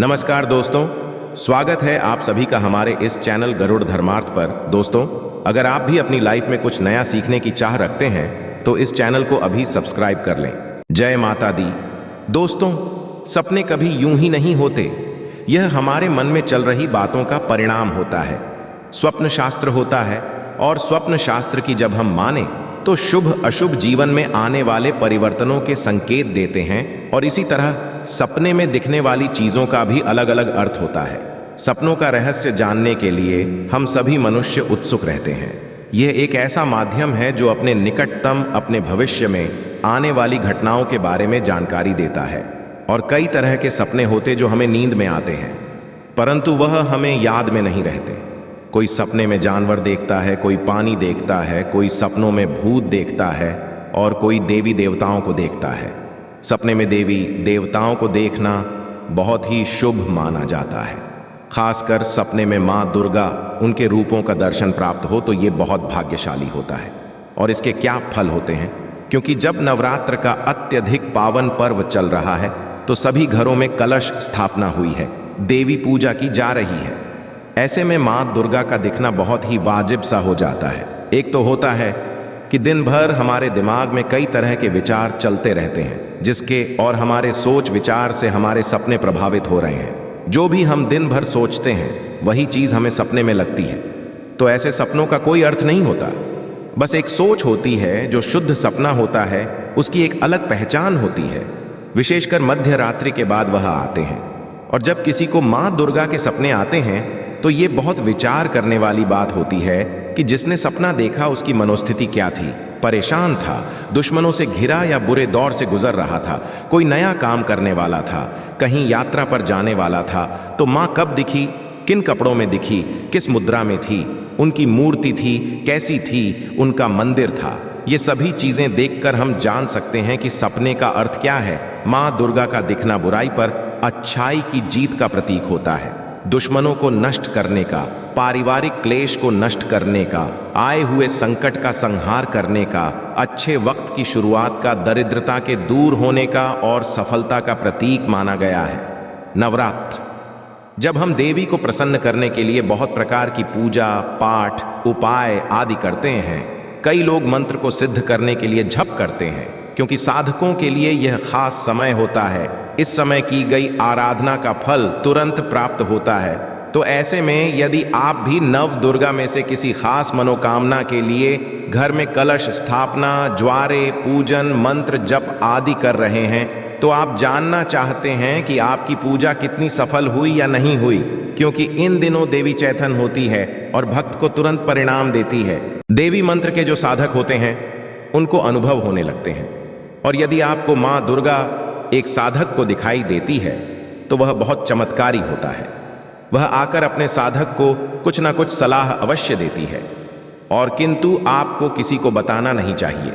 नमस्कार दोस्तों, स्वागत है आप सभी का हमारे इस चैनल गरुड़ धर्मार्थ पर। दोस्तों, अगर आप भी अपनी लाइफ में कुछ नया सीखने की चाह रखते हैं तो इस चैनल को अभी सब्सक्राइब कर लें। जय माता दी। दोस्तों, सपने कभी यूं ही नहीं होते, यह हमारे मन में चल रही बातों का परिणाम होता है। स्वप्न शास्त्र होता है और स्वप्न शास्त्र की जब हम माने तो शुभ अशुभ जीवन में आने वाले परिवर्तनों के संकेत देते हैं। और इसी तरह सपने में दिखने वाली चीजों का भी अलग अलग अर्थ होता है। सपनों का रहस्य जानने के लिए हम सभी मनुष्य उत्सुक रहते हैं। यह एक ऐसा माध्यम है जो अपने निकटतम, अपने भविष्य में आने वाली घटनाओं के बारे में जानकारी देता है। और कई तरह के सपने होते जो हमें नींद में आते हैं, परंतु वह हमें याद में नहीं रहते। कोई सपने में जानवर देखता है, कोई पानी देखता है, कोई सपनों में भूत देखता है और कोई देवी देवताओं को देखता है। सपने में देवी देवताओं को देखना बहुत ही शुभ माना जाता है। खासकर सपने में माँ दुर्गा, उनके रूपों का दर्शन प्राप्त हो तो ये बहुत भाग्यशाली होता है। और इसके क्या फल होते हैं? क्योंकि जब नवरात्र का अत्यधिक पावन पर्व चल रहा है तो सभी घरों में कलश स्थापना हुई है, देवी पूजा की जा रही है। ऐसे में माँ दुर्गा का दिखना बहुत ही वाजिब सा हो जाता है। एक तो होता है कि दिन भर हमारे दिमाग में कई तरह के विचार चलते रहते हैं, जिसके और हमारे सोच विचार से हमारे सपने प्रभावित हो रहे हैं। जो भी हम दिन भर सोचते हैं वही चीज़ हमें सपने में लगती है। तो ऐसे सपनों का कोई अर्थ नहीं होता, बस एक सोच होती है। जो शुद्ध सपना होता है उसकी एक अलग पहचान होती है। विशेषकर मध्य रात्रि के बाद वह आते हैं। और जब किसी को माँ दुर्गा के सपने आते हैं तो ये बहुत विचार करने वाली बात होती है कि जिसने सपना देखा उसकी मनोस्थिति क्या थी। परेशान था, दुश्मनों से घिरा या बुरे दौर से गुजर रहा था, कोई नया काम करने वाला था, कहीं यात्रा पर जाने वाला था। तो माँ कब दिखी, किन कपड़ों में दिखी, किस मुद्रा में थी, उनकी मूर्ति थी, कैसी थी, उनका मंदिर था, ये सभी चीजें देखकर हम जान सकते हैं कि सपने का अर्थ क्या है। माँ दुर्गा का दिखना बुराई पर अच्छाई की जीत का प्रतीक होता है, दुश्मनों को नष्ट करने का, पारिवारिक क्लेश को नष्ट करने का, आए हुए संकट का संहार करने का, अच्छे वक्त की शुरुआत का, दरिद्रता के दूर होने का और सफलता का प्रतीक माना गया है। नवरात्र, जब हम देवी को प्रसन्न करने के लिए बहुत प्रकार की पूजा पाठ उपाय आदि करते हैं, कई लोग मंत्र को सिद्ध करने के लिए झप करते हैं, क्योंकि साधकों के लिए यह खास समय होता है। इस समय की गई आराधना का फल तुरंत प्राप्त होता है। तो ऐसे में यदि आप भी नव दुर्गा में से किसी खास मनोकामना के लिए घर में कलश स्थापना, ज्वारे, पूजन, मंत्र जप आदि कर रहे हैं, तो आप जानना चाहते हैं कि आपकी पूजा कितनी सफल हुई या नहीं हुई, क्योंकि इन दिनों देवी चैतन होती है और भक्त को तुरंत परिणाम देती है। देवी मंत्र के जो साधक होते हैं उनको अनुभव होने लगते हैं। और यदि आपको माँ दुर्गा एक साधक को दिखाई देती है तो वह बहुत चमत्कारी होता है। वह आकर अपने साधक को कुछ ना कुछ सलाह अवश्य देती है, और किंतु आपको किसी को बताना नहीं चाहिए।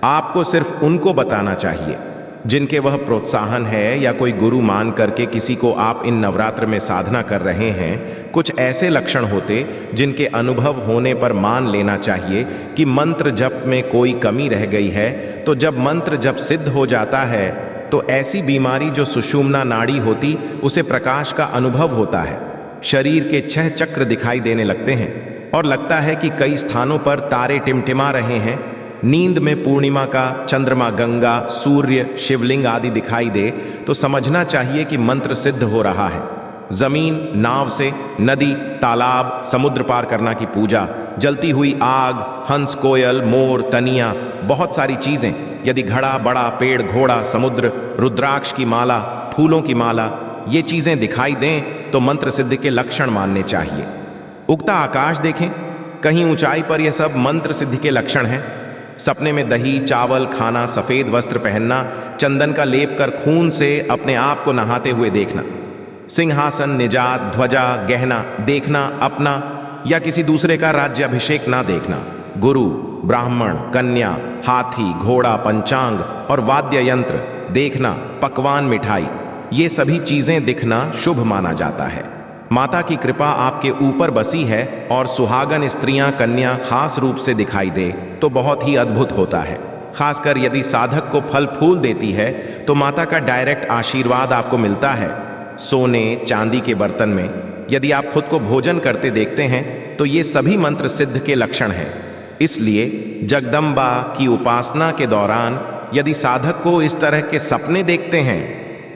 आपको सिर्फ उनको बताना चाहिए जिनके वह प्रोत्साहन है, या कोई गुरु मान करके किसी को आप इन नवरात्र में साधना कर रहे हैं। कुछ ऐसे लक्षण होते जिनके अनुभव होने पर मान लेना चाहिए कि मंत्र जप में कोई कमी रह गई है। तो जब मंत्र जप सिद्ध हो जाता है तो ऐसी बीमारी जो सुषुम्ना नाड़ी होती, उसे प्रकाश का अनुभव होता है। शरीर के 6 चक्र दिखाई देने लगते हैं और लगता है कि कई स्थानों पर तारे टिमटिमा रहे हैं। नींद में पूर्णिमा का चंद्रमा, गंगा, सूर्य, शिवलिंग आदि दिखाई दे तो समझना चाहिए कि मंत्र सिद्ध हो रहा है। जमीन, नाव से नदी, तालाब, समुद्र पार करना की पूजा, जलती हुई आग, हंस, कोयल, मोर, तनिया, बहुत सारी चीजें, यदि घड़ा, बड़ा पेड़, घोड़ा, समुद्र, रुद्राक्ष की माला, फूलों की माला, ये चीजें दिखाई दें तो मंत्र सिद्धि के लक्षण मानने चाहिए। उगता आकाश देखें, कहीं ऊंचाई पर यह सब मंत्र सिद्धि के लक्षण हैं। सपने में दही चावल खाना, सफेद वस्त्र पहनना, चंदन का लेप कर खून से अपने आप को नहाते हुए देखना, सिंहासन, निजात, ध्वजा, गहना देखना, अपना या किसी दूसरे का राज्याभिषेक ना देखना, गुरु, ब्राह्मण, कन्या, हाथी, घोड़ा, पंचांग और वाद्य यंत्र देखना, पकवान, मिठाई, ये सभी चीजें दिखना शुभ माना जाता है। माता की कृपा आपके ऊपर बसी है और सुहागन स्त्रियां, कन्या खास रूप से दिखाई दे तो बहुत ही अद्भुत होता है। खासकर यदि साधक को फल फूल देती है तो माता का डायरेक्ट आशीर्वाद आपको मिलता है। सोने चांदी के बर्तन में यदि आप खुद को भोजन करते देखते हैं तो ये सभी मंत्र सिद्ध के लक्षण हैं। इसलिए जगदम्बा की उपासना के दौरान यदि साधक को इस तरह के सपने देखते हैं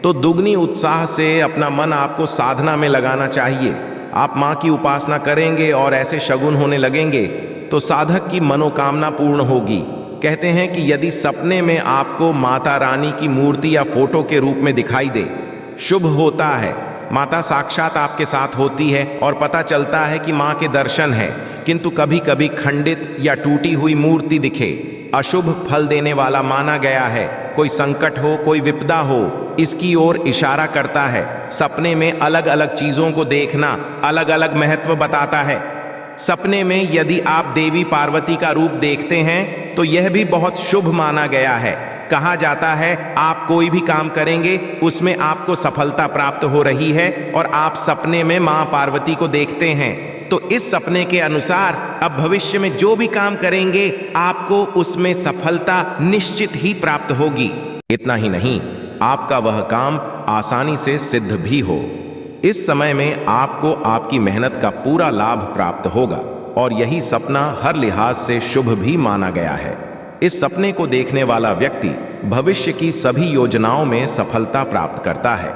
तो दुगनी उत्साह से अपना मन आपको साधना में लगाना चाहिए। आप माँ की उपासना करेंगे और ऐसे शगुन होने लगेंगे तो साधक की मनोकामना पूर्ण होगी। कहते हैं कि यदि सपने में आपको माता रानी की मूर्ति या फोटो के रूप में दिखाई दे, शुभ होता है। माता साक्षात आपके साथ होती है और पता चलता है कि माँ के दर्शन है। किंतु कभी कभी खंडित या टूटी हुई मूर्ति दिखे, अशुभ फल देने वाला माना गया है। कोई संकट हो, कोई विपदा हो, इसकी ओर इशारा करता है। सपने में अलग अलग चीजों को देखना अलग अलग महत्व बताता है। सपने में यदि आप देवी पार्वती का रूप देखते हैं तो यह भी बहुत शुभ माना गया है। कहा जाता है आप कोई भी काम करेंगे उसमें आपको सफलता प्राप्त हो रही है और आप सपने में मां पार्वती को देखते हैं तो इस सपने के अनुसार अब भविष्य में जो भी काम करेंगे आपको उसमें सफलता निश्चित ही प्राप्त होगी। इतना ही नहीं, आपका वह काम आसानी से सिद्ध भी हो। इस समय में आपको आपकी मेहनत का पूरा लाभ प्राप्त होगा और यही सपना हर लिहाज से शुभ भी माना गया है। इस सपने को देखने वाला व्यक्ति भविष्य की सभी योजनाओं में सफलता प्राप्त करता है।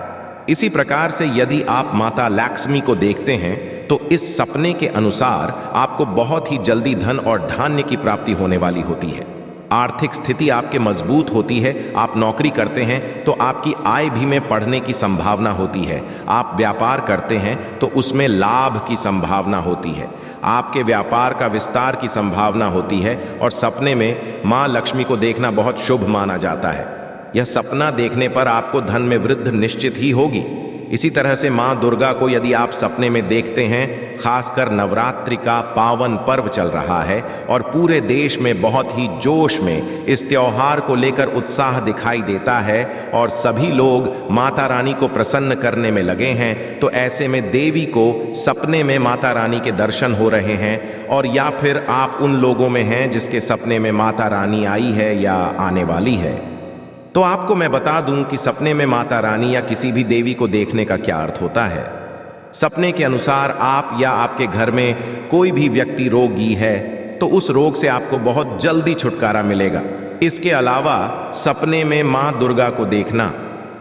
इसी प्रकार से यदि आप माता लक्ष्मी को देखते हैं तो इस सपने के अनुसार आपको बहुत ही जल्दी धन और धान्य की प्राप्ति होने वाली होती है। आर्थिक स्थिति आपके मजबूत होती है। आप नौकरी करते हैं तो आपकी आय भी में बढ़ने की संभावना होती है। आप व्यापार करते हैं तो उसमें लाभ की संभावना होती है। आपके व्यापार का विस्तार की संभावना होती है और सपने में माँ लक्ष्मी को देखना बहुत शुभ माना जाता है। यह सपना देखने पर आपको धन में वृद्धि निश्चित ही होगी। इसी तरह से माँ दुर्गा को यदि आप सपने में देखते हैं, खासकर नवरात्रि का पावन पर्व चल रहा है और पूरे देश में बहुत ही जोश में इस त्योहार को लेकर उत्साह दिखाई देता है और सभी लोग माता रानी को प्रसन्न करने में लगे हैं, तो ऐसे में देवी को सपने में माता रानी के दर्शन हो रहे हैं और या फिर आप उन लोगों में हैं जिसके सपने में माता रानी आई है या आने वाली है, तो आपको मैं बता दूं कि सपने में माता रानी या किसी भी देवी को देखने का क्या अर्थ होता है। सपने के अनुसार आप या आपके घर में कोई भी व्यक्ति रोगी है तो उस रोग से आपको बहुत जल्दी छुटकारा मिलेगा। इसके अलावा सपने में मां दुर्गा को देखना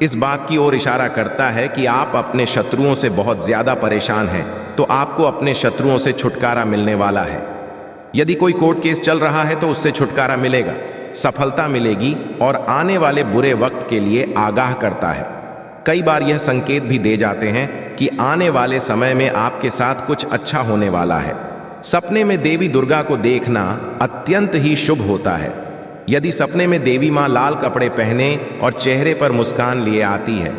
इस बात की ओर इशारा करता है कि आप अपने शत्रुओं से बहुत ज्यादा परेशान हैं, तो आपको अपने शत्रुओं से छुटकारा मिलने वाला है। यदि कोई कोर्ट केस चल रहा है तो उससे छुटकारा मिलेगा, सफलता मिलेगी और आने वाले बुरे वक्त के लिए आगाह करता है। कई बार यह संकेत भी दे जाते हैं कि आने वाले समय में आपके साथ कुछ अच्छा होने वाला है। सपने में देवी दुर्गा को देखना अत्यंत ही शुभ होता है। यदि सपने में देवी मां लाल कपड़े पहने और चेहरे पर मुस्कान लिए आती है,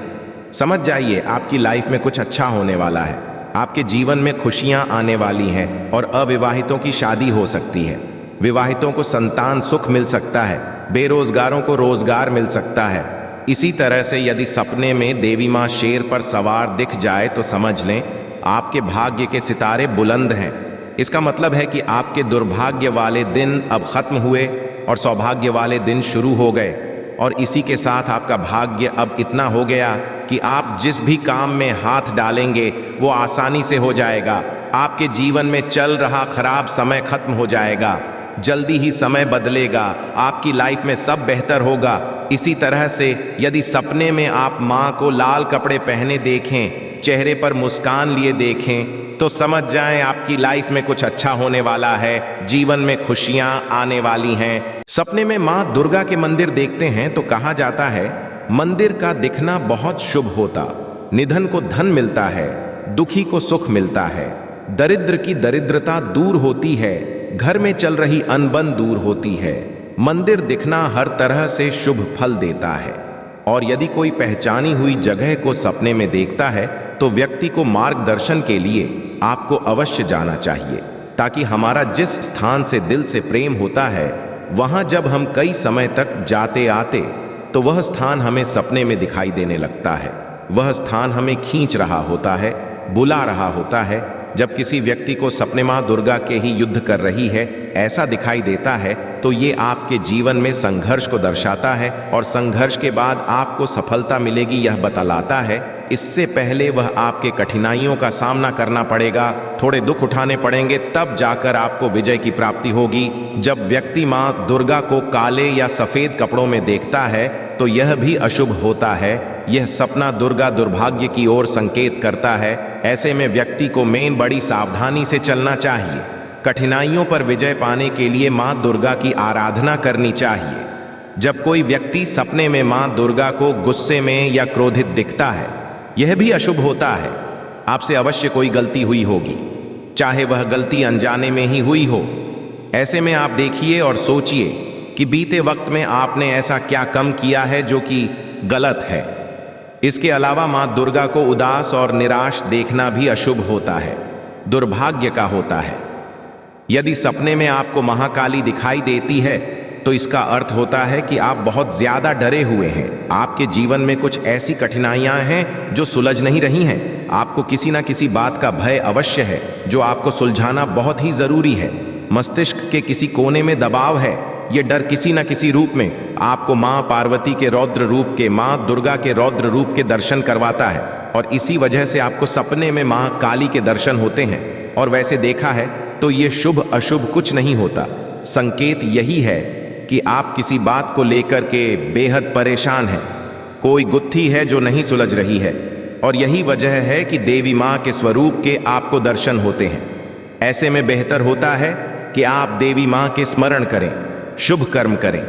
समझ जाइए आपकी लाइफ में कुछ अच्छा होने वाला है। आपके जीवन में खुशियां आने वाली हैं और अविवाहितों की शादी हो सकती है। विवाहितों को संतान सुख मिल सकता है, बेरोजगारों को रोजगार मिल सकता है। इसी तरह से यदि सपने में देवी मां शेर पर सवार दिख जाए तो समझ लें आपके भाग्य के सितारे बुलंद हैं। इसका मतलब है कि आपके दुर्भाग्य वाले दिन अब खत्म हुए और सौभाग्य वाले दिन शुरू हो गए और इसी के साथ आपका भाग्य अब इतना हो गया कि आप जिस भी काम में हाथ डालेंगे वो आसानी से हो जाएगा। आपके जीवन में चल रहा खराब समय खत्म हो जाएगा, जल्दी ही समय बदलेगा, आपकी लाइफ में सब बेहतर होगा। इसी तरह से यदि सपने में आप माँ को लाल कपड़े पहने देखें, चेहरे पर मुस्कान लिए देखें, तो समझ जाएं आपकी लाइफ में कुछ अच्छा होने वाला है, जीवन में खुशियां आने वाली हैं। सपने में माँ दुर्गा के मंदिर देखते हैं तो कहा जाता है मंदिर का दिखना बहुत शुभ होता, निधन को धन मिलता है, दुखी को सुख मिलता है, दरिद्र की दरिद्रता दूर होती है, घर में चल रही अनबन दूर होती है। मंदिर दिखना हर तरह से शुभ फल देता है। और यदि कोई पहचानी हुई जगह को सपने में देखता है तो व्यक्ति को मार्गदर्शन के लिए आपको अवश्य जाना चाहिए, ताकि हमारा जिस स्थान से दिल से प्रेम होता है वहां जब हम कई समय तक जाते आते तो वह स्थान हमें सपने में दिखाई देने लगता है। वह स्थान हमें खींच रहा होता है, बुला रहा होता है। जब किसी व्यक्ति को सपने मां दुर्गा के ही युद्ध कर रही है ऐसा दिखाई देता है तो ये आपके जीवन में संघर्ष को दर्शाता है और संघर्ष के बाद आपको सफलता मिलेगी यह बतलाता है। इससे पहले वह आपके कठिनाइयों का सामना करना पड़ेगा, थोड़े दुख उठाने पड़ेंगे, तब जाकर आपको विजय की प्राप्ति होगी। जब व्यक्ति मां दुर्गा को काले या सफेद कपड़ों में देखता है तो यह भी अशुभ होता है। यह सपना दुर्गा दुर्भाग्य की ओर संकेत करता है। ऐसे में व्यक्ति को बड़ी सावधानी से चलना चाहिए। कठिनाइयों पर विजय पाने के लिए मां दुर्गा की आराधना करनी चाहिए। जब कोई व्यक्ति सपने में मां दुर्गा को गुस्से में या क्रोधित दिखता है, यह भी अशुभ होता है। आपसे अवश्य कोई गलती हुई होगी, चाहे वह गलती अनजाने में ही हुई हो। ऐसे में आप देखिए और सोचिए कि बीते वक्त में आपने ऐसा क्या कम किया है जो कि गलत है। इसके अलावा मां दुर्गा को उदास और निराश देखना भी अशुभ होता है, दुर्भाग्य का होता है। यदि सपने में आपको महाकाली दिखाई देती है तो इसका अर्थ होता है कि आप बहुत ज्यादा डरे हुए हैं। आपके जीवन में कुछ ऐसी कठिनाइयां हैं जो सुलझ नहीं रही हैं। आपको किसी ना किसी बात का भय अवश्य है जो आपको सुलझाना बहुत ही जरूरी है। मस्तिष्क के किसी कोने में दबाव है। ये डर किसी न किसी रूप में आपको मां पार्वती के रौद्र रूप के, मां दुर्गा के रौद्र रूप के दर्शन करवाता है और इसी वजह से आपको सपने में मां काली के दर्शन होते हैं। और वैसे देखा है तो ये शुभ अशुभ कुछ नहीं होता। संकेत यही है कि आप किसी बात को लेकर के बेहद परेशान हैं। कोई गुत्थी है जो नहीं सुलझ रही है और यही वजह है कि देवी मां के स्वरूप के आपको दर्शन होते हैं। ऐसे में बेहतर होता है कि आप देवी मां के स्मरण करें, शुभ कर्म करें,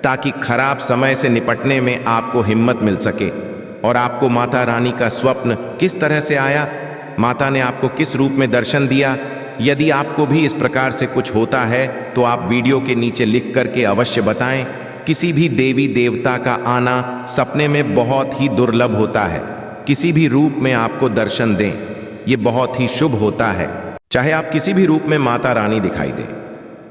ताकि खराब समय से निपटने में आपको हिम्मत मिल सके। और आपको माता रानी का स्वप्न किस तरह से आया, माता ने आपको किस रूप में दर्शन दिया, यदि आपको भी इस प्रकार से कुछ होता है तो आप वीडियो के नीचे लिख करके अवश्य बताएं। किसी भी देवी देवता का आना सपने में बहुत ही दुर्लभ होता है। किसी भी रूप में आपको दर्शन दें, ये बहुत ही शुभ होता है। चाहे आप किसी भी रूप में माता रानी दिखाई दें,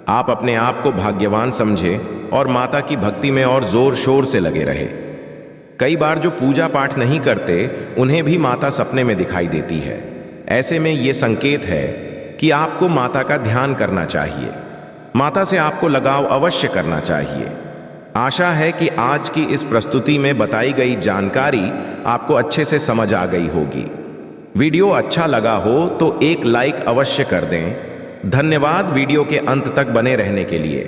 आप अपने आप को भाग्यवान समझें और माता की भक्ति में और जोर शोर से लगे रहे। कई बार जो पूजा पाठ नहीं करते उन्हें भी माता सपने में दिखाई देती है। ऐसे में ये संकेत है कि आपको माता का ध्यान करना चाहिए, माता से आपको लगाव अवश्य करना चाहिए। आशा है कि आज की इस प्रस्तुति में बताई गई जानकारी आपको अच्छे से समझ आ गई होगी। वीडियो अच्छा लगा हो तो एक लाइक अवश्य कर दें। धन्यवाद वीडियो के अंत तक बने रहने के लिए।